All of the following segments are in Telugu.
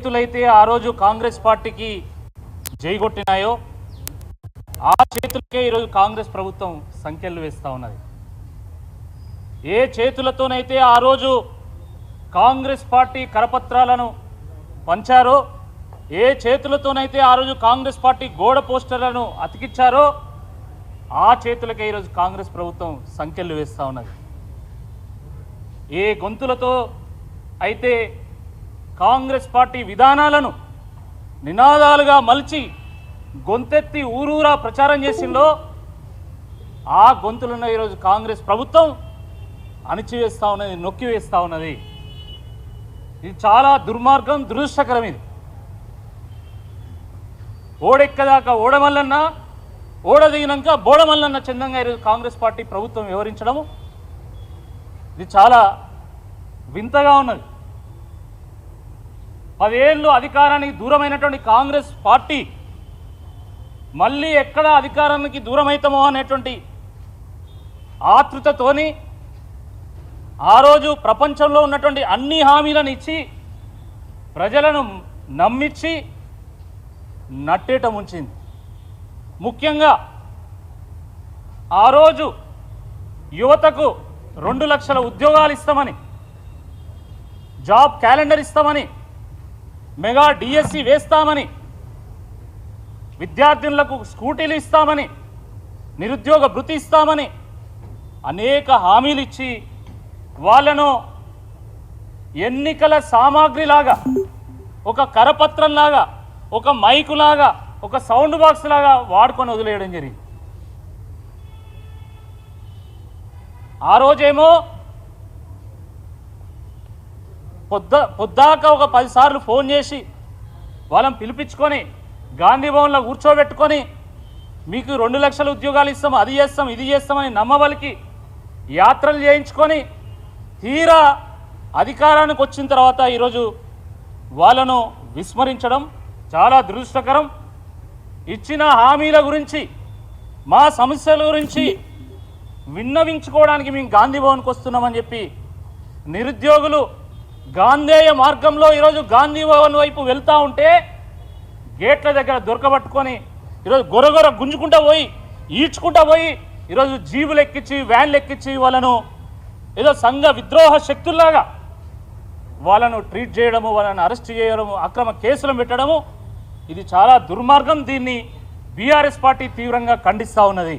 చేతులైతే ఆ రోజు కాంగ్రెస్ పార్టీకి జైగొట్టినాయో ఆ చేతులకే ఈరోజు కాంగ్రెస్ ప్రభుత్వం సంఖ్యలు వేస్తూ ఉన్నది. ఏ చేతులతోనైతే ఆ రోజు కాంగ్రెస్ పార్టీ కరపత్రాలను పంచారో, ఏ చేతులతోనైతే ఆ రోజు కాంగ్రెస్ పార్టీ గోడ పోస్టర్లను అతికిచ్చారో ఆ చేతులకే ఈరోజు కాంగ్రెస్ ప్రభుత్వం సంఖ్యలు వేస్తూ ఉన్నది. ఏ గొంతులతో అయితే కాంగ్రెస్ పార్టీ విధానాలను నినాదాలుగా మలిచి గొంతెత్తి ఊరూరా ప్రచారం చేసిందో ఆ గొంతులను ఈరోజు కాంగ్రెస్ ప్రభుత్వం అణిచివేస్తూ ఉన్నది, నొక్కివేస్తూ ఉన్నది. ఇది చాలా దుర్మార్గం, దురదృష్టకరం. ఇది ఓడెక్కదాకా ఓడమల్లన్న, ఓడదిగినాక బోడమల్లన్న చందంగా ఈరోజు కాంగ్రెస్ పార్టీ ప్రభుత్వం వివరించడము ఇది చాలా వింతగా ఉన్నది. 10 ఏళ్ళు అధికారానికి దూరమైనటువంటి కాంగ్రెస్ పార్టీ మళ్ళీ ఎక్కడ అధికారానికి దూరమవుతామో అనేటువంటి ఆతృతతోని ఆ రోజు ప్రపంచంలో ఉన్నటువంటి అన్ని హామీలను ఇచ్చి ప్రజలను నమ్మించి నట్టేట ముంచింది. ముఖ్యంగా ఆ రోజు యువతకు 2 లక్షల ఉద్యోగాలు ఇస్తామని, జాబ్ క్యాలెండర్ ఇస్తామని, మెగా డిఎస్సి వేస్తామని, విద్యార్థులకు స్కూటీలు ఇస్తామని, నిరుద్యోగ భృతి ఇస్తామని అనేక హామీలు ఇచ్చి వాళ్ళను ఎన్నికల సామాగ్రిలాగా, ఒక కరపత్రంలాగా, ఒక మైకులాగా, ఒక సౌండ్ బాక్స్ లాగా వాడుకొని వదిలేయడం జరిగింది. ఆ రోజేమో పొద్దాక ఒక 10 సార్లు ఫోన్ చేసి వాళ్ళని పిలిపించుకొని గాంధీ భవన్లో కూర్చోబెట్టుకొని మీకు 2 లక్షల ఉద్యోగాలు ఇస్తాం, అది చేస్తాం, ఇది చేస్తామని నమ్మవలికి యాత్రలు చేయించుకొని తీరా అధికారానికి వచ్చిన తర్వాత ఈరోజు వాళ్ళను విస్మరించడం చాలా దురదృష్టకరం. ఇచ్చిన హామీల గురించి, మా సమస్యల గురించి విన్నవించుకోవడానికి మేము గాంధీ భవన్కి వస్తున్నామని చెప్పి నిరుద్యోగులు గాంధేయ మార్గంలో ఈరోజు గాంధీ భవన్ వైపు వెళ్తూ ఉంటే గేట్ల దగ్గర దొరకబట్టుకొని ఈరోజు గొరగొర గుంజుకుంటూ పోయి, ఈడ్చుకుంటూ పోయి ఈరోజు జీబులు ఎక్కించి, వ్యాన్లు ఎక్కించి వాళ్ళను ఏదో సంఘ విద్రోహ శక్తుల్లాగా వాళ్ళను ట్రీట్ చేయడము, వాళ్ళని అరెస్ట్ చేయడము, అక్రమ కేసులు పెట్టడము ఇది చాలా దుర్మార్గం. దీన్ని బీఆర్ఎస్ పార్టీ తీవ్రంగా ఖండిస్తూ ఉన్నది.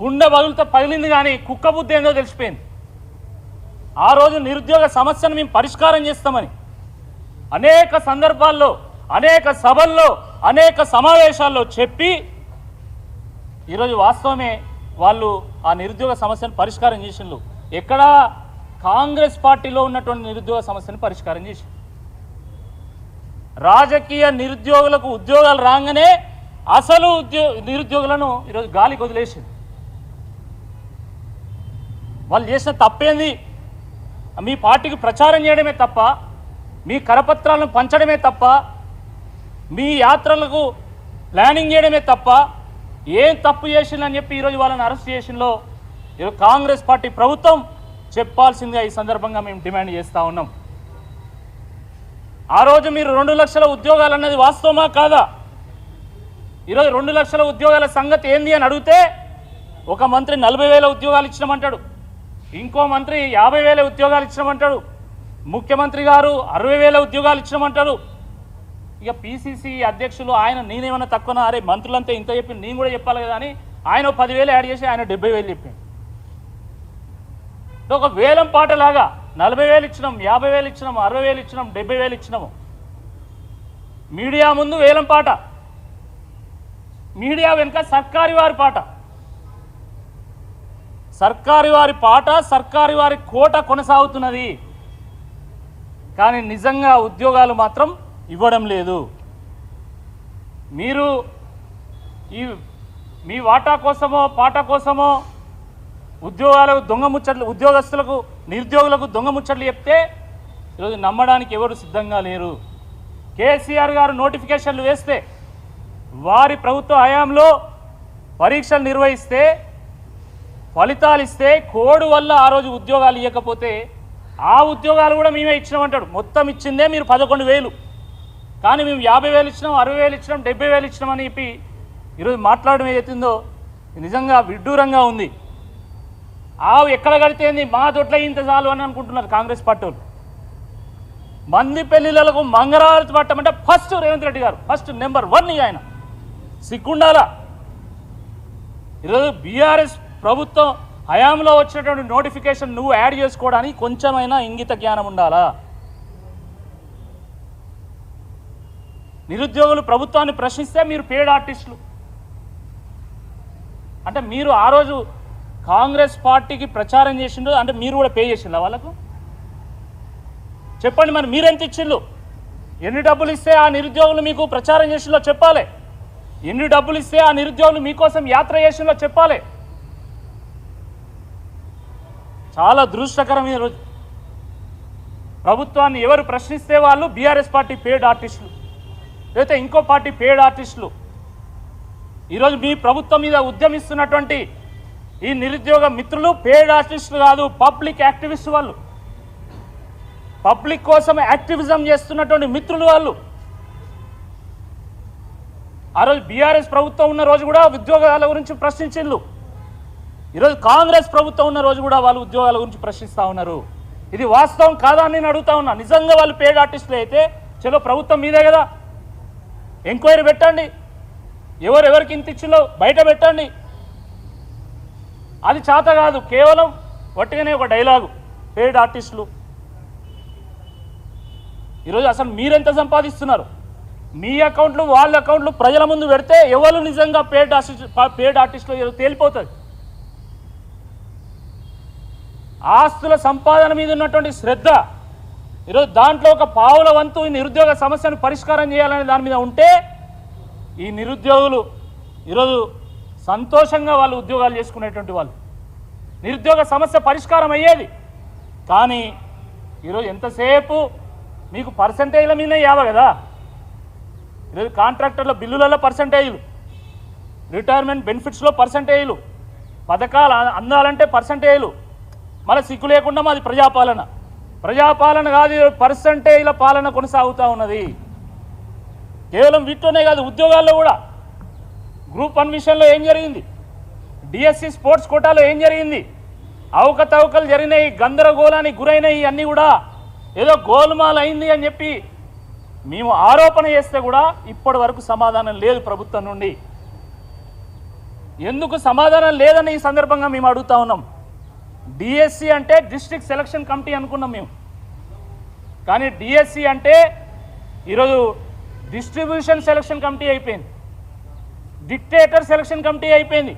కుండ బదులుతో పగిలింది కానీ కుక్క బుద్ధి ఏందో తెలిసిపోయింది. ఆ రోజు నిరుద్యోగ సమస్యను మేము పరిష్కారం చేస్తామని అనేక సందర్భాల్లో, అనేక సభల్లో, అనేక సమావేశాల్లో చెప్పి ఈరోజు వాస్తవమే వాళ్ళు ఆ నిరుద్యోగ సమస్యను పరిష్కారం చేసిండ్రు. ఎక్కడ కాంగ్రెస్ పార్టీలో ఉన్నటువంటి నిరుద్యోగ సమస్యను పరిష్కారం చేసి రాజకీయ నిరుద్యోగులకు ఉద్యోగాలు రాగానే అసలు నిరుద్యోగులను ఈరోజు గాలికి వదిలేసింది. వాళ్ళు చేసిన తప్పేంది? మీ పార్టీకి ప్రచారం చేయడమే తప్ప, మీ కరపత్రాలను పంచడమే తప్ప, మీ యాత్రలకు ప్లానింగ్ చేయడమే తప్ప ఏం తప్పు చేసిందని చెప్పి ఈరోజు వాళ్ళని అరెస్ట్ చేసిందో ఈరోజు కాంగ్రెస్ పార్టీ ప్రభుత్వం చెప్పాల్సిందిగా ఈ సందర్భంగా మేము డిమాండ్ చేస్తూ ఉన్నాం. ఆ రోజు మీరు 2 లక్షల ఉద్యోగాలు అన్నది వాస్తవమా కాదా? ఈరోజు 2 లక్షల ఉద్యోగాల సంగతి ఏంది అని అడిగితే ఒక మంత్రి 40,000 ఉద్యోగాలు ఇచ్చినామంటాడు, ఇంకో మంత్రి 50,000 ఉద్యోగాలు ఇచ్చినామంటాడు, ముఖ్యమంత్రి గారు 60,000 ఉద్యోగాలు ఇచ్చినామంటాడు. ఇక పిసిసి అధ్యక్షులు ఆయన నేనేమన్నా తక్కువనా, అరే మంత్రులంతా ఇంత చెప్పి నేను కూడా చెప్పాలి కదా అని ఆయన 10,000 యాడ్ చేసి ఆయన 70,000 చెప్పింది. ఒక వేలం పాటలాగా 40,000 ఇచ్చినాం, 50,000 ఇచ్చినాం, 60,000 ఇచ్చినాం, 70,000 ఇచ్చినాము. మీడియా ముందు వేలం పాట, మీడియా వెనుక సర్కారు వారి పాట, సర్కారు వారి పాట, సర్కారు వారి కోట కొనసాగుతున్నది. కానీ నిజంగా ఉద్యోగాలు మాత్రం ఇవ్వడం లేదు. మీరు మీ వాటా కోసమో పాట కోసమో ఉద్యోగాలకు దొంగ ముచ్చట్లు, ఉద్యోగస్తులకు నిరుద్యోగులకు దొంగ ముచ్చట్లు చెప్తే ఈరోజు నమ్మడానికి ఎవరు సిద్ధంగా లేరు. కేసీఆర్ గారు నోటిఫికేషన్లు వేస్తే, వారి ప్రభుత్వ హయాంలో పరీక్షలు నిర్వహిస్తే, ఫలితాలు ఇస్తే, కోడ్ వల్ల ఆ రోజు ఉద్యోగాలు ఇవ్వకపోతే ఆ ఉద్యోగాలు కూడా మేమే ఇచ్చినామంటాడు. మొత్తం ఇచ్చిందే మీరు 11,000, కానీ మేము 50,000 ఇచ్చినాం, 60,000 ఇచ్చినాం, 70,000 ఇచ్చినాం అని చెప్పి ఈరోజు మాట్లాడడం ఏదైతుందో నిజంగా విడ్డూరంగా ఉంది. ఆవు ఎక్కడ కడితేంది, మా దొడ్ల ఇంత చాలు అని అనుకుంటున్నారు కాంగ్రెస్ పార్టీ వాళ్ళు. మంది పెళ్లిళ్లకు మంగళారతి పట్టమంటే ఫస్ట్ రేవంత్ రెడ్డి గారు, ఫస్ట్ నెంబర్ 1 ఆయన. సిగ్గుండాలా? ఈరోజు బీఆర్ఎస్ ప్రభుత్వం హయాంలో వచ్చినటువంటి నోటిఫికేషన్ నువ్వు యాడ్ చేసుకోవడానికి కొంచెమైనా ఇంగిత జ్ఞానం ఉండాలా? నిరుద్యోగులు ప్రభుత్వాన్ని ప్రశ్నిస్తే మీరు పేడ్ ఆర్టిస్టులు అంటే మీరు ఆ రోజు కాంగ్రెస్ పార్టీకి ప్రచారం చేసిండ్రు అంటే మీరు కూడా పే చేసిండ్రా వాళ్ళకు? చెప్పండి, మరి మీరెంత ఇచ్చిండ్రు? ఎన్ని డబ్బులు ఇస్తే ఆ నిరుద్యోగులు మీకు ప్రచారం చేసిందో చెప్పాలి. ఎన్ని డబ్బులు ఇస్తే ఆ నిరుద్యోగులు మీకోసం యాత్ర చేసిందో చెప్పాలి. చాలా దురదృష్టకరం. ఈరోజు ప్రభుత్వాన్ని ఎవరు ప్రశ్నిస్తే వాళ్ళు బీఆర్ఎస్ పార్టీ పేడ్ ఆర్టిస్టులు, లేకపోతే ఇంకో పార్టీ పేడ్ ఆర్టిస్టులు. ఈరోజు మీ ప్రభుత్వం మీద ఉద్యమిస్తున్నటువంటి ఈ నిరుద్యోగ మిత్రులు పేడ్ ఆర్టిస్టులు కాదు, పబ్లిక్ యాక్టివిస్ట్ వాళ్ళు. పబ్లిక్ కోసం యాక్టివిజం చేస్తున్నటువంటి మిత్రులు వాళ్ళు. ఆ రోజు బీఆర్ఎస్ ప్రభుత్వం ఉన్న రోజు కూడా ఉద్యోగాల గురించి ప్రశ్నించిండ్రు. ఈరోజు కాంగ్రెస్ ప్రభుత్వం ఉన్న రోజు కూడా వాళ్ళు ఉద్యోగాల గురించి ప్రశ్నిస్తూ ఉన్నారు. ఇది వాస్తవం కాదా అని నేను అడుగుతా ఉన్నా. నిజంగా వాళ్ళు పేడ్ ఆర్టిస్టులు అయితే చలో ప్రభుత్వం మీదే కదా, ఎంక్వైరీ పెట్టండి, ఎవరెవరికి ఇంత ఇచ్చిందో బయట పెట్టండి. అది చేత కాదు, కేవలం వట్టిగానే ఒక డైలాగు పేడ్ ఆర్టిస్టులు. ఈరోజు అసలు మీరెంత సంపాదిస్తున్నారు? మీ అకౌంట్లు వాళ్ళ అకౌంట్లు ప్రజల ముందు పెడితే ఎవరు నిజంగా పేడ్ ఆర్టిస్టులు తేలిపోతుంది. ఆస్తుల సంపాదన మీద ఉన్నటువంటి శ్రద్ధ ఈరోజు దాంట్లో ఒక పావుల వంతు ఈ నిరుద్యోగ సమస్యను పరిష్కారం చేయాలనే దాని మీద ఉంటే ఈ నిరుద్యోగులు ఈరోజు సంతోషంగా వాళ్ళు ఉద్యోగాలు చేసుకునేటువంటి వాళ్ళు, నిరుద్యోగ సమస్య పరిష్కారం అయ్యేది. కానీ ఈరోజు ఎంతసేపు మీకు పర్సంటేజ్ల మీదనే యావ కదా. ఈరోజు కాంట్రాక్టర్ల బిల్లులలో పర్సంటేజ్లు, రిటైర్మెంట్ బెనిఫిట్స్లో పర్సంటేజ్లు, పథకాలు అందాలంటే పర్సంటేజ్లు. మళ్ళీ సిగ్గు లేకుండా మాది ప్రజాపాలన కాదు, పర్సంటేజ్ల పాలన కొనసాగుతూ ఉన్నది. కేవలం వీటిలోనే కాదు, ఉద్యోగాల్లో కూడా గ్రూప్ 1 విషయంలో ఏం జరిగింది, డిఎస్సి స్పోర్ట్స్ కోటాలో ఏం జరిగింది, అవకతవకలు జరిగినాయి, గందరగోళానికి గురైనాయి. అన్నీ కూడా ఏదో గోల్మాల్ అయింది అని చెప్పి మేము ఆరోపణ చేస్తే కూడా ఇప్పటి వరకు సమాధానం లేదు ప్రభుత్వం నుండి. ఎందుకు సమాధానం లేదని ఈ సందర్భంగా మేము అడుగుతా ఉన్నాం. డిఎస్సి అంటే డిస్ట్రిక్ట్ సెలక్షన్ కమిటీ అనుకున్నాం మేము, కానీ డిఎస్సి అంటే ఈరోజు డిస్ట్రిబ్యూషన్ సెలక్షన్ కమిటీ అయిపోయింది, డిక్టేటర్ సెలక్షన్ కమిటీ అయిపోయింది.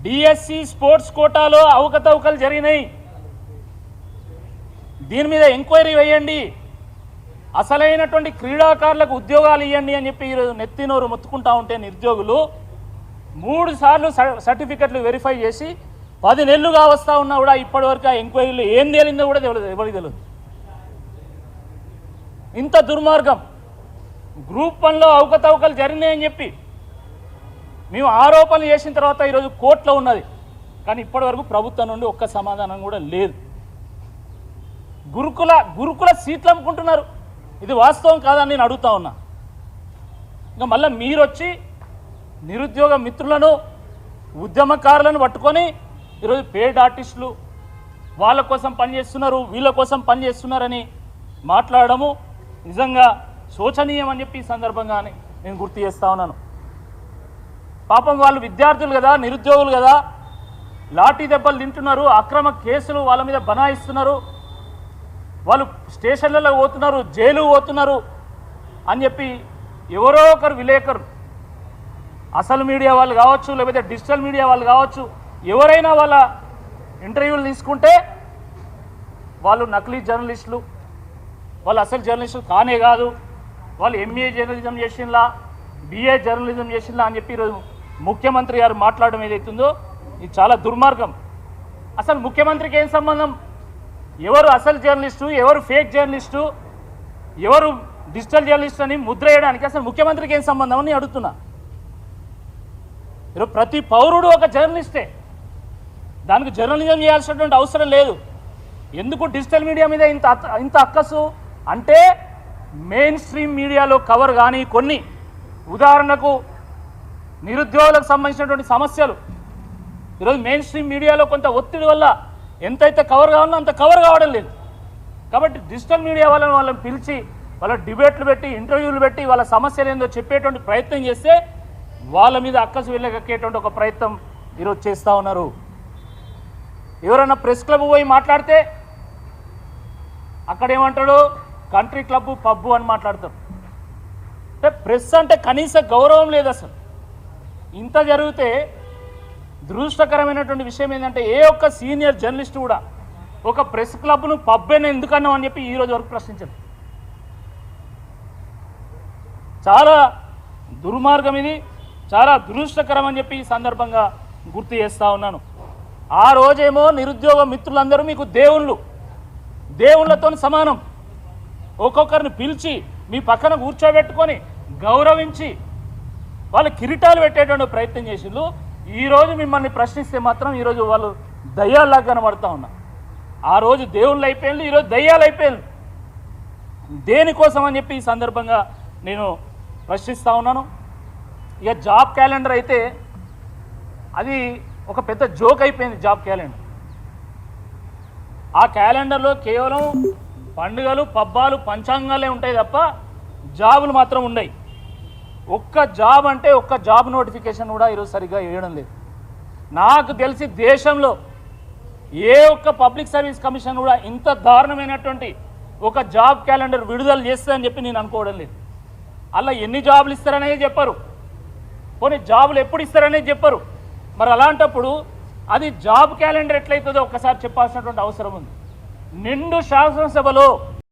డిఎస్సి స్పోర్ట్స్ కోటాలో అవకతవకలు జరిగినాయి, దీని మీద ఎంక్వైరీ వేయండి, అసలైనటువంటి క్రీడాకారులకు ఉద్యోగాలు ఇవ్వండి అని చెప్పి ఈరోజు నెత్తినోరు మొత్తుకుంటా ఉంటే నిరుద్యోగులు 3 సార్లు సర్టిఫికెట్లు వెరిఫై చేసి 10 నెలలుగా వస్తూ ఉన్నా కూడా ఇప్పటివరకు ఆ ఎంక్వైరీలు ఏం తేలిందో కూడా ఎవరికి తెలియదు. ఇంత దుర్మార్గం. గ్రూప్ 1లో అవకతవకలు జరిగినాయని చెప్పి మేము ఆరోపణలు చేసిన తర్వాత ఈరోజు కోర్టులో ఉన్నది, కానీ ఇప్పటివరకు ప్రభుత్వం నుండి ఒక్క సమాధానం కూడా లేదు. గురుకుల సీట్లు అమ్ముకుంటున్నారు, ఇది వాస్తవం కాదని నేను అడుగుతా ఉన్నా. ఇంకా మళ్ళీ మీరు వచ్చి నిరుద్యోగ మిత్రులను ఉద్యమకారులను పట్టుకొని ఈరోజు పేడ్ ఆర్టిస్టులు వాళ్ళ కోసం పనిచేస్తున్నారు, వీళ్ళ కోసం పనిచేస్తున్నారని మాట్లాడము నిజంగా శోచనీయం అని చెప్పి ఈ సందర్భంగానే నేను గుర్తు చేస్తా ఉన్నాను. పాపం వాళ్ళు విద్యార్థులు కదా, నిరుద్యోగులు కదా, లాఠీ దెబ్బలు తింటున్నారు, అక్రమ కేసులు వాళ్ళ మీద బనాయిస్తున్నారు, వాళ్ళు స్టేషన్లలో పోతున్నారు, జైలు పోతున్నారు అని చెప్పి ఎవరో ఒకరు విలేకరు, అసలు మీడియా వాళ్ళు కావచ్చు, లేకపోతే డిజిటల్ మీడియా వాళ్ళు కావచ్చు, ఎవరైనా వాళ్ళ ఇంటర్వ్యూలు తీసుకుంటే వాళ్ళు నకిలీ జర్నలిస్టులు, వాళ్ళు అసలు జర్నలిస్టులు కానే కాదు, వాళ్ళు ఎంఏ జర్నలిజం చేసిందా, బిఏ జర్నలిజం చేసిందా అని చెప్పి ఈరోజు ముఖ్యమంత్రి గారు మాట్లాడడం ఏదైతుందో ఇది చాలా దుర్మార్గం. అసలు ముఖ్యమంత్రికి ఏం సంబంధం? ఎవరు అసలు జర్నలిస్టు, ఎవరు ఫేక్ జర్నలిస్టు, ఎవరు డిజిటల్ జర్నలిస్ట్ అని ముద్ర వేయడానికి అసలు ముఖ్యమంత్రికి ఏం సంబంధం అని అడుగుతున్నా. ఈరోజు ప్రతి పౌరుడు ఒక జర్నలిస్టే, దానికి జర్నలిజం చేయాల్సినటువంటి అవసరం లేదు. ఎందుకు డిజిటల్ మీడియా మీద ఇంత అక్కసు అంటే మెయిన్ స్ట్రీమ్ మీడియాలో కవర్ కానీ కొన్ని ఉదాహరణకు నిరుద్యోగులకు సంబంధించినటువంటి సమస్యలు ఈరోజు మెయిన్ స్ట్రీమ్ మీడియాలో కొంత ఒత్తిడి వల్ల ఎంతైతే కవర్ కావాలో అంత కవర్ కావడం లేదు. కాబట్టి డిజిటల్ మీడియా వాళ్ళని పిలిచి వాళ్ళ డిబేట్లు పెట్టి ఇంటర్వ్యూలు పెట్టి వాళ్ళ సమస్యలు ఏందో చెప్పేటువంటి ప్రయత్నం చేస్తే వాళ్ళ మీద అక్కసు వెళ్ళగక్కేటువంటి ఒక ప్రయత్నం ఈరోజు చేస్తూ ఉన్నారు. ఎవరైనా ప్రెస్ క్లబ్ పోయి మాట్లాడితే అక్కడ ఏమంటాడు కంట్రీ క్లబ్ పబ్బు అని మాట్లాడతారు. అంటే ప్రెస్ అంటే కనీస గౌరవం లేదు అసలు. ఇంత జరిగితే దురదృష్టకరమైనటువంటి విషయం ఏంటంటే ఏ ఒక్క సీనియర్ జర్నలిస్ట్ కూడా ఒక ప్రెస్ క్లబ్ను పబ్బేనే ఎందుకన్నాం అని చెప్పి ఈరోజు వరకు ప్రశ్నించారు. చాలా దుర్మార్గం ఇది, చాలా దురదృష్టకరం అని చెప్పి ఈ సందర్భంగా గుర్తు చేస్తూ ఉన్నాను. ఆ రోజేమో నిరుద్యోగ మిత్రులందరూ మీకు దేవుళ్ళతో సమానం. ఒక్కొక్కరిని పిలిచి మీ పక్కన కూర్చోబెట్టుకొని గౌరవించి వాళ్ళు కిరీటాలు పెట్టేటువంటి ప్రయత్నం చేసిండ్రు. ఈరోజు మిమ్మల్ని ప్రశ్నిస్తే మాత్రం ఈరోజు వాళ్ళు దయ్యాల్లాగా కనబడుతూ ఉన్నారు. ఆ రోజు దేవుళ్ళు అయిపోయింది, ఈరోజు దయ్యాలు అయిపోయింది. దేనికోసం అని చెప్పి ఈ సందర్భంగా నేను ప్రశ్నిస్తూ ఉన్నాను. ఇక జాబ్ క్యాలెండర్ అయితే అది ఒక పెద్ద జోక్ అయిపోయింది. జాబ్ క్యాలెండర్, ఆ క్యాలెండర్లో కేవలం పండుగలు పబ్బాలు పంచాంగాలే ఉంటాయి తప్ప జాబులు మాత్రం ఉండయి. ఒక్క జాబ్ అంటే ఒక్క జాబ్ నోటిఫికేషన్ కూడా ఈరోజు సరిగ్గా వేయడం లేదు. నాకు తెలిసి దేశంలో ఏ ఒక్క పబ్లిక్ సర్వీస్ కమిషన్ కూడా ఇంత దారుణమైనటువంటి ఒక జాబ్ క్యాలెండర్ విడుదల చేస్తుందని చెప్పి నేను అనుకోవడం లేదు. అలా ఎన్ని జాబులు ఇస్తారనేది చెప్పరు, పోనీ జాబులు ఎప్పుడు ఇస్తారనేది చెప్పరు. మరి అలాంటప్పుడు అది జాబ్ క్యాలెండర్ ఎట్లయితుందో ఒక్కసారి చెప్పాల్సినటువంటి అవసరం ఉంది. నిండు శాసనసభలో